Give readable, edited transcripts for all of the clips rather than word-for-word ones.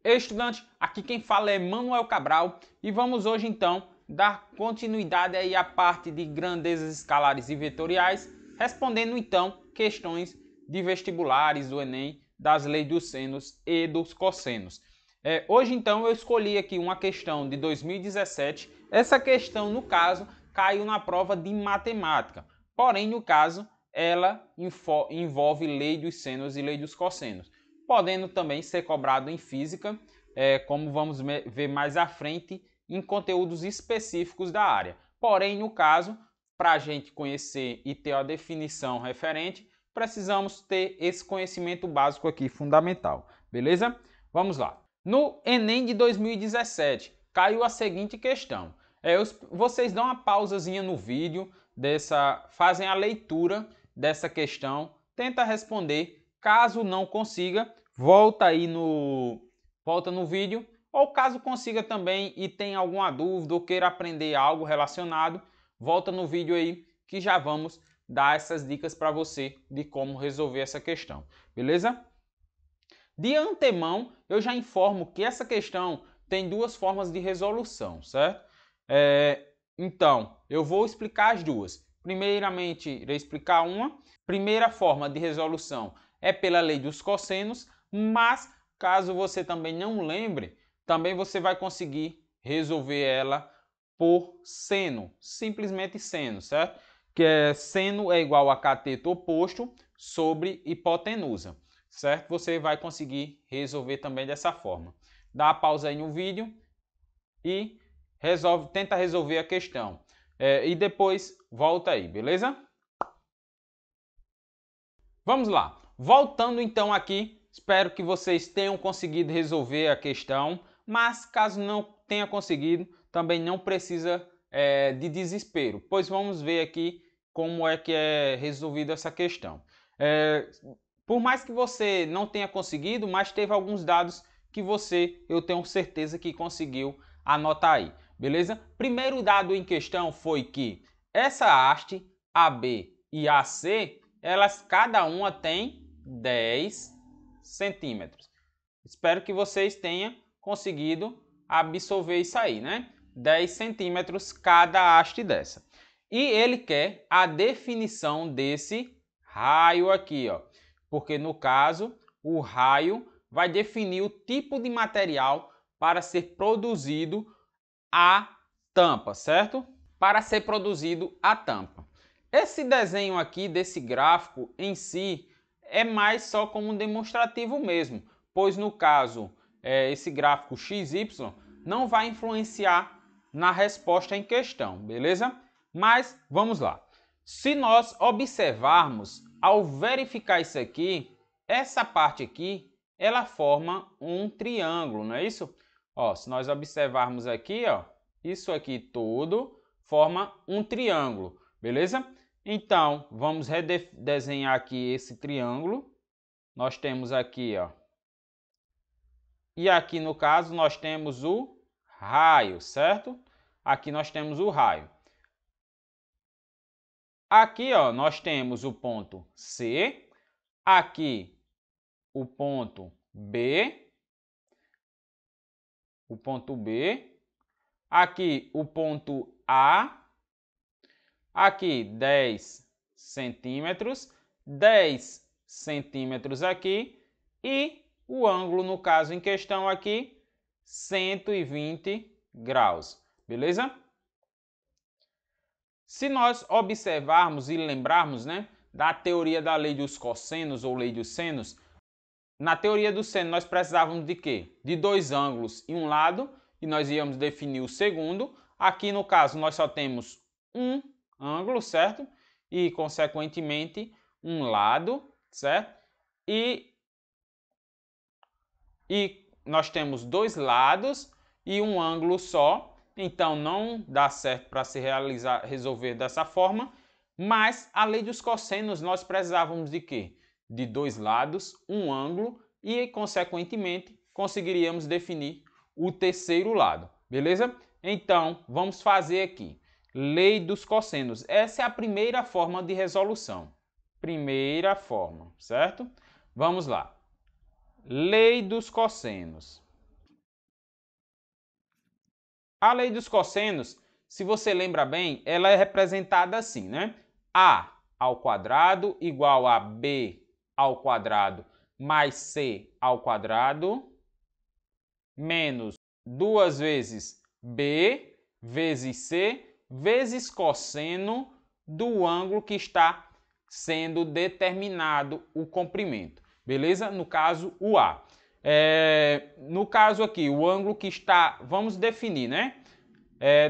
Ei, estudante, aqui quem fala é Manuel Cabral e vamos hoje então dar continuidade aí à parte de grandezas escalares e vetoriais, respondendo então questões de vestibulares do Enem, das leis dos senos e dos cossenos. Hoje então eu escolhi aqui uma questão de 2017, essa questão no caso caiu na prova de matemática, porém no caso ela envolve lei dos senos e lei dos cossenos, podendo também ser cobrado em física, como vamos ver mais à frente, em conteúdos específicos da área. Porém, no caso, para a gente conhecer e ter a definição referente, precisamos ter esse conhecimento básico aqui, fundamental. Beleza? Vamos lá. No Enem de 2017, caiu a seguinte questão. Vocês dão uma pausazinha no vídeo, fazem a leitura dessa questão, tenta responder. Caso não consiga, volta no vídeo, ou caso consiga também e tenha alguma dúvida ou queira aprender algo relacionado, volta no vídeo aí que já vamos dar essas dicas para você de como resolver essa questão, beleza? De antemão, eu já informo que essa questão tem duas formas de resolução, certo? Então, eu vou explicar as duas. Primeiramente, irei explicar uma. Primeira forma de resolução é pela lei dos cossenos, mas caso você também não lembre, também você vai conseguir resolver ela por seno, simplesmente seno, certo? Que seno é igual a cateto oposto sobre hipotenusa, certo? Você vai conseguir resolver também dessa forma. Dá a pausa aí no vídeo e tenta resolver a questão. E depois volta aí, beleza? Vamos lá. Voltando então aqui, espero que vocês tenham conseguido resolver a questão, mas caso não tenha conseguido, também não precisa de desespero, pois vamos ver aqui como é que é resolvida essa questão. Por mais que você não tenha conseguido, mas teve alguns dados que eu tenho certeza que conseguiu anotar aí, beleza? Primeiro dado em questão foi que essa haste AB e AC, elas cada uma tem 10 centímetros. Espero que vocês tenham conseguido absorver isso aí, né? 10 centímetros cada haste dessa. E ele quer a definição desse raio aqui, ó. Porque no caso, o raio vai definir o tipo de material para ser produzido a tampa, certo? Para ser produzido a tampa. Esse desenho aqui desse gráfico em si é mais só como um demonstrativo mesmo, pois no caso esse gráfico XY não vai influenciar na resposta em questão, beleza? Mas vamos lá. Se nós observarmos, ao verificar isso aqui, essa parte aqui, ela forma um triângulo, não é isso? Ó, se nós observarmos aqui, ó, isso aqui tudo forma um triângulo, beleza? Então, vamos redesenhar aqui esse triângulo. Nós temos aqui, ó. E aqui no caso nós temos o raio, certo? Aqui nós temos o raio. Aqui, ó, nós temos o ponto C, aqui o ponto B, aqui o ponto A, aqui 10 centímetros, 10 centímetros aqui e o ângulo, no caso em questão aqui, 120 graus, beleza? Se nós observarmos e lembrarmos, né, da teoria da lei dos cossenos ou lei dos senos, na teoria do seno nós precisávamos de quê? De dois ângulos em um lado e nós íamos definir o segundo. Aqui no caso nós só temos um ângulo, certo? E consequentemente um lado, certo? E nós temos dois lados e um ângulo só, então não dá certo para se resolver dessa forma, mas a lei dos cossenos nós precisávamos de quê? De dois lados, um ângulo e, consequentemente, conseguiríamos definir o terceiro lado, beleza? Então, vamos fazer aqui. Lei dos cossenos. Essa é a primeira forma de resolução. Primeira forma, certo? Vamos lá. Lei dos cossenos. A lei dos cossenos, se você lembra bem, ela é representada assim, né? A ao quadrado igual a B ao quadrado mais C ao quadrado menos 2 vezes B vezes C vezes cosseno do ângulo que está sendo determinado o comprimento. Beleza? No caso, o A. No caso aqui, o ângulo que está... Vamos definir, né?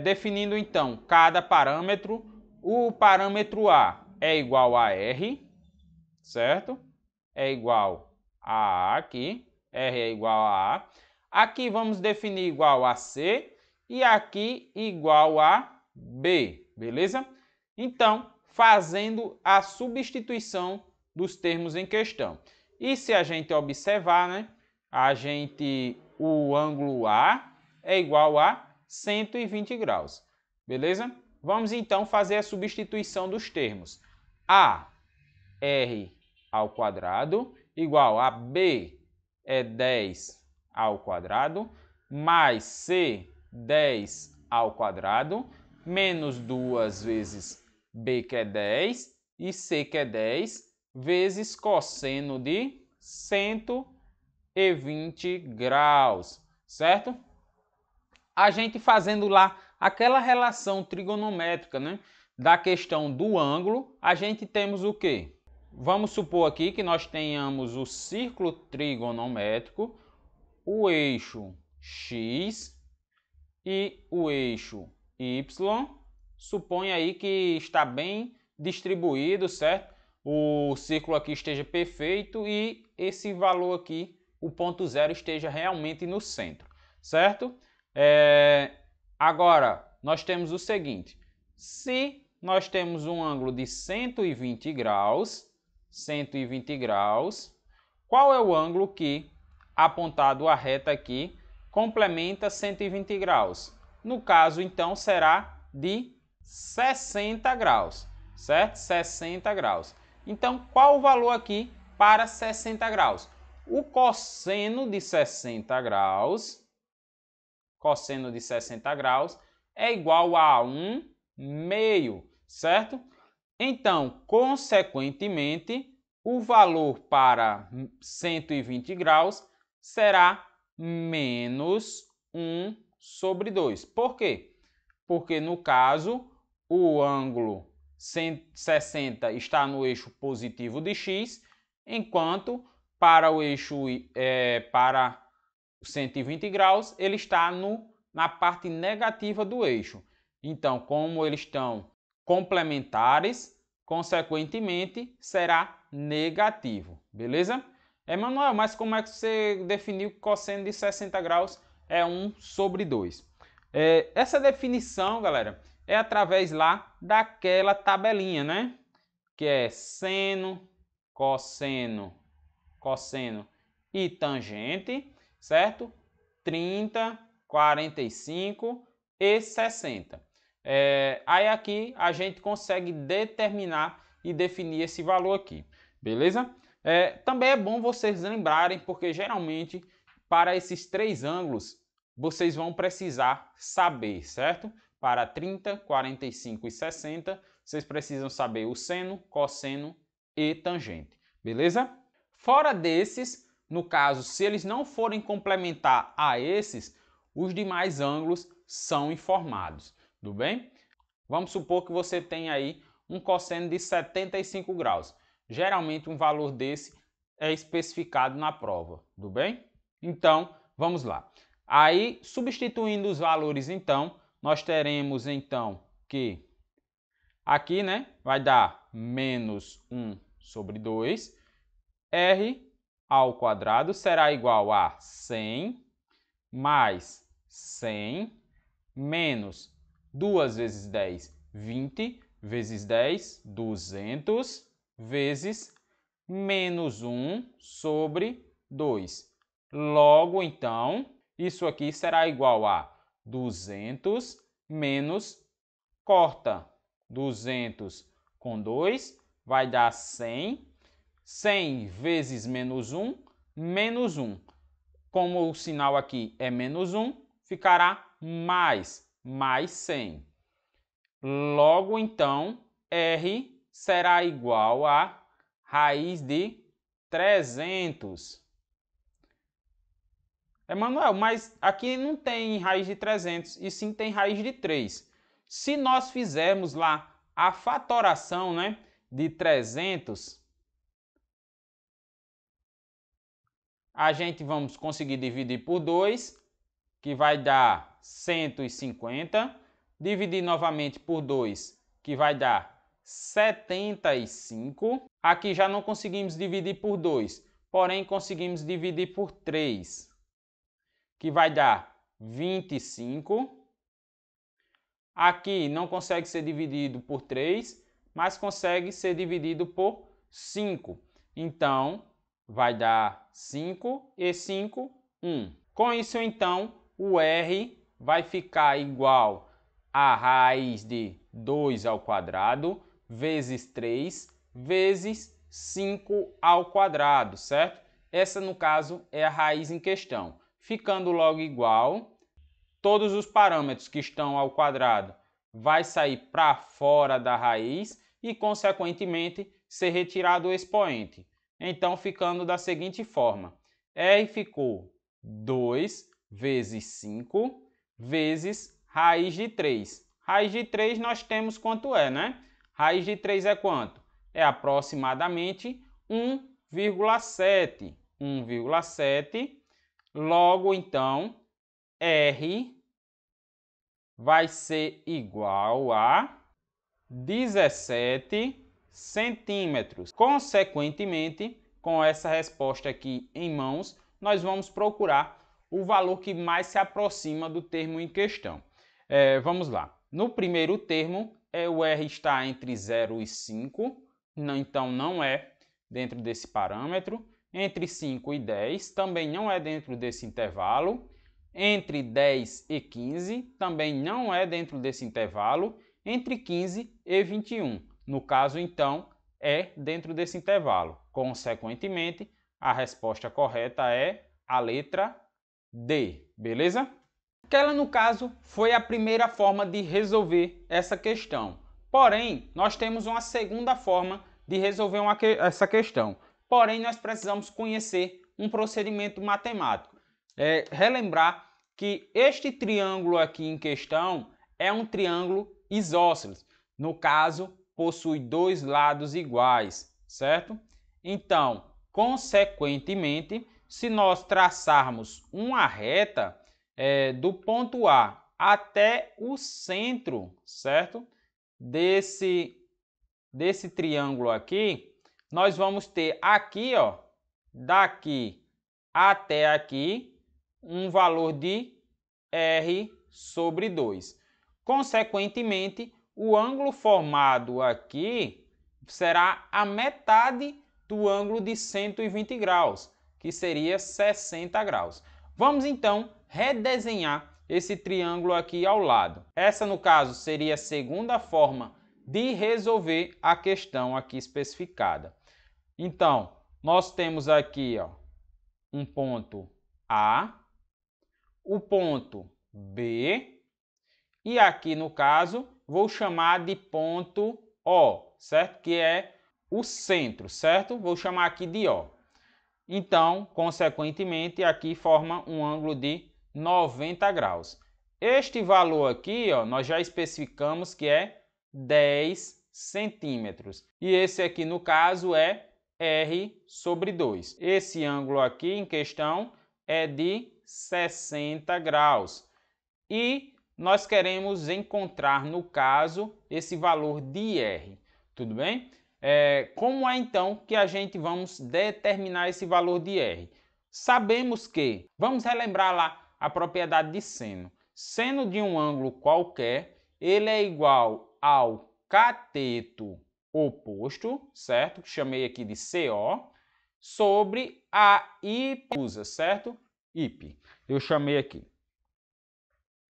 Definindo então cada parâmetro. O parâmetro A é igual a R, certo? É igual a aqui. R é igual a A. Aqui vamos definir igual a C e aqui igual a B, beleza? Então, fazendo a substituição dos termos em questão. E se a gente observar, né? O ângulo A é igual a 120 graus, beleza? Vamos então fazer a substituição dos termos. A, R ao quadrado, igual a B é 10 ao quadrado, mais C, 10 ao quadrado, menos 2 vezes B, que é 10, e C, que é 10, vezes cosseno de 120 graus, certo? A gente fazendo lá aquela relação trigonométrica, né, da questão do ângulo, a gente temos o quê? Vamos supor aqui que nós tenhamos o círculo trigonométrico, o eixo X e o eixo Y. Suponha aí que está bem distribuído, certo? O círculo aqui esteja perfeito e esse valor aqui, o ponto zero, esteja realmente no centro, certo? Agora, nós temos o seguinte. Se nós temos um ângulo de 120 graus, qual é o ângulo que, apontado a reta aqui, complementa 120 graus? No caso, então, será de 60 graus, certo? 60 graus. Então, qual o valor aqui para 60 graus? O cosseno de 60 graus, é igual a 1/2, certo? Então, consequentemente, o valor para 120 graus será menos 1/2. Por quê? Porque, no caso, o ângulo 60 está no eixo positivo de x, enquanto para o eixo para 120 graus ele está na parte negativa do eixo. Então, como eles estão complementares, consequentemente, será negativo, beleza? Emanuel, mas como é que você definiu que o cosseno de 60 graus é 1/2? Essa definição, galera, é através lá daquela tabelinha, né? Que é seno, cosseno e tangente, certo? 30, 45 e 60. Aí aqui a gente consegue determinar e definir esse valor aqui, beleza? Também é bom vocês lembrarem, porque geralmente para esses três ângulos vocês vão precisar saber, certo? Para 30, 45 e 60, vocês precisam saber o seno, cosseno e tangente, beleza? Fora desses, no caso, se eles não forem complementar a esses, os demais ângulos são informados, tudo bem? Vamos supor que você tem aí um cosseno de 75 graus. Geralmente um valor desse é especificado na prova, tudo bem? Então, vamos lá. Aí, substituindo os valores, então, nós teremos então que aqui, né, vai dar menos 1/2. R ao quadrado será igual a 100 mais 100 menos 2 vezes 10, 20, vezes 10, 200, vezes menos 1/2. Logo, então, isso aqui será igual a 200 menos, corta 200 com 2, vai dar 100. 100 vezes menos 1, menos 1. Como o sinal aqui é menos 1, ficará mais 100. Logo, então, R será igual a raiz de 300. Emanuel, mas aqui não tem raiz de 300, e sim tem raiz de 3. Se nós fizermos lá a fatoração, né, de 300, a gente vamos conseguir dividir por 2, que vai dar 150. Dividir novamente por 2, que vai dar 75. Aqui já não conseguimos dividir por 2, porém conseguimos dividir por 3, que vai dar 25. Aqui não consegue ser dividido por 3, mas consegue ser dividido por 5. Então, vai dar 5 e 5, 1. Com isso, então, o R vai ficar igual a raiz de 2 ao quadrado vezes 3 vezes 5 ao quadrado, certo? Essa, no caso, é a raiz em questão. Ficando logo igual, todos os parâmetros que estão ao quadrado vai sair para fora da raiz e, consequentemente, ser retirado o expoente. Então, ficando da seguinte forma: R ficou 2 vezes 5 vezes raiz de 3. Raiz de 3 nós temos quanto é, né? Raiz de 3 é quanto? É aproximadamente 1,7. 1,7. Logo, então, R vai ser igual a 17 centímetros. Consequentemente, com essa resposta aqui em mãos, nós vamos procurar o valor que mais se aproxima do termo em questão. Vamos lá. No primeiro termo, o R está entre 0 e 5, então não é dentro desse parâmetro. Entre 5 e 10, também não é dentro desse intervalo. Entre 10 e 15, também não é dentro desse intervalo. Entre 15 e 21, no caso, então, é dentro desse intervalo. Consequentemente, a resposta correta é a letra D, beleza? Aquela, no caso, foi a primeira forma de resolver essa questão. Porém, nós temos uma segunda forma de resolver essa questão. Porém, nós precisamos conhecer um procedimento matemático. Relembrar que este triângulo aqui em questão é um triângulo isósceles. No caso, possui dois lados iguais, certo? Então, consequentemente, se nós traçarmos uma reta do ponto A até o centro, certo? Desse triângulo aqui, nós vamos ter aqui, ó, daqui até aqui, um valor de R sobre 2. Consequentemente, o ângulo formado aqui será a metade do ângulo de 120 graus, que seria 60 graus. Vamos então redesenhar esse triângulo aqui ao lado. Essa, no caso, seria a segunda forma de resolver a questão aqui especificada. Então, nós temos aqui, ó, um ponto A, o ponto B, e aqui, no caso, vou chamar de ponto O, certo? Que é o centro, certo? Vou chamar aqui de O. Então, consequentemente, aqui forma um ângulo de 90 graus. Este valor aqui, ó, nós já especificamos que é 10 centímetros. E esse aqui, no caso, é R sobre 2. Esse ângulo aqui em questão é de 60 graus. E nós queremos encontrar, no caso, esse valor de R. Tudo bem? Como é então que a gente vamos determinar esse valor de R? Sabemos que, vamos relembrar lá a propriedade de seno. Seno de um ângulo qualquer, ele é igual ao cateto oposto, certo? Que chamei aqui de CO, sobre a hipotenusa, certo? Hip, eu chamei aqui.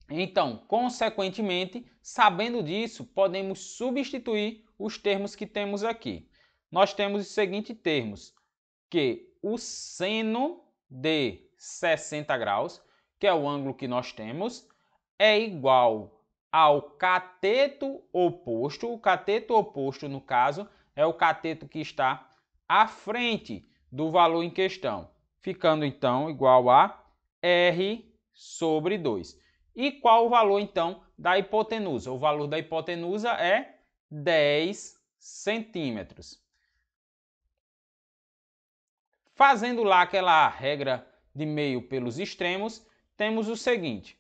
Então, consequentemente, sabendo disso, podemos substituir os termos que temos aqui. Nós temos os seguintes termos, que o seno de 60 graus, que é o ângulo que nós temos, é igual ao cateto oposto. O cateto oposto, no caso, é o cateto que está à frente do valor em questão, ficando então igual a R sobre 2. E qual o valor então da hipotenusa? O valor da hipotenusa é 10 centímetros. Fazendo lá aquela regra de meio pelos extremos, temos o seguinte,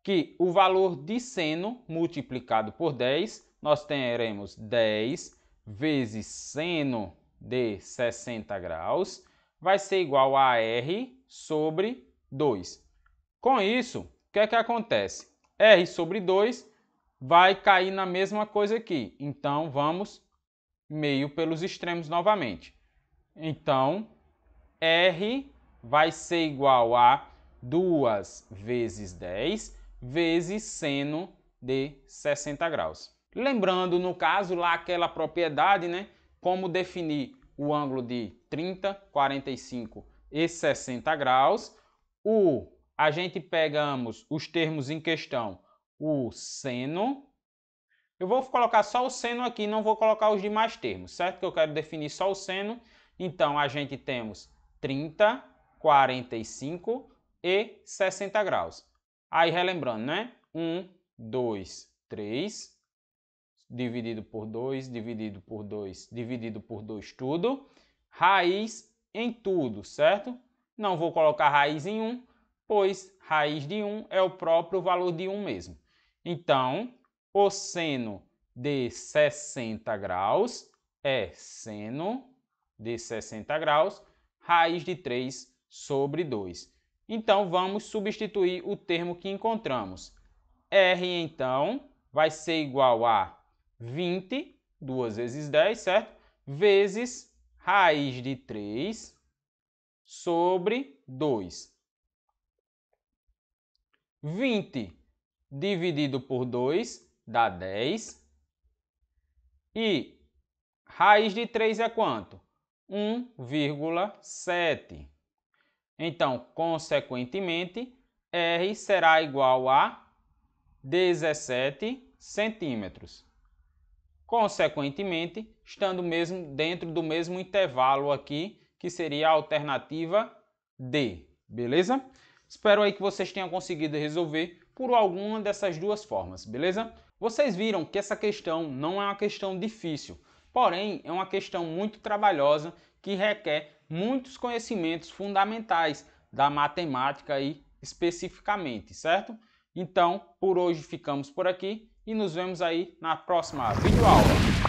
que o valor de seno multiplicado por 10, nós teremos 10 vezes seno de 60 graus, vai ser igual a R sobre 2. Com isso, o que é que acontece? R sobre 2 vai cair na mesma coisa aqui. Então, vamos meio pelos extremos novamente. Então, R vai ser igual a 2 vezes 10 vezes seno de 60 graus. Lembrando, no caso, lá aquela propriedade, né? Como definir o ângulo de 30, 45 e 60 graus. A gente pegamos os termos em questão, o seno. Eu vou colocar só o seno aqui, não vou colocar os demais termos, certo? Que eu quero definir só o seno. Então, a gente temos 30, 45 e 60 graus. Aí, relembrando, né? 1, 2, 3, dividido por 2, dividido por 2, dividido por 2, tudo. Raiz em tudo, certo? Não vou colocar raiz em 1, pois raiz de 1 é o próprio valor de 1 mesmo. Então, o seno de 60 graus é seno de 60 graus, raiz de 3 sobre 2. Então, vamos substituir o termo que encontramos. R, então, vai ser igual a 20, 2 vezes 10, certo? Vezes raiz de 3 sobre 2. 20 dividido por 2 dá 10. E raiz de 3 é quanto? 1,7. Então, consequentemente, R será igual a 17 centímetros. Consequentemente, estando dentro do mesmo intervalo aqui, que seria a alternativa D. Beleza? Espero aí que vocês tenham conseguido resolver por alguma dessas duas formas, beleza? Vocês viram que essa questão não é uma questão difícil, porém é uma questão muito trabalhosa que requer muitos conhecimentos fundamentais da matemática aí especificamente, certo? Então, por hoje ficamos por aqui e nos vemos aí na próxima videoaula.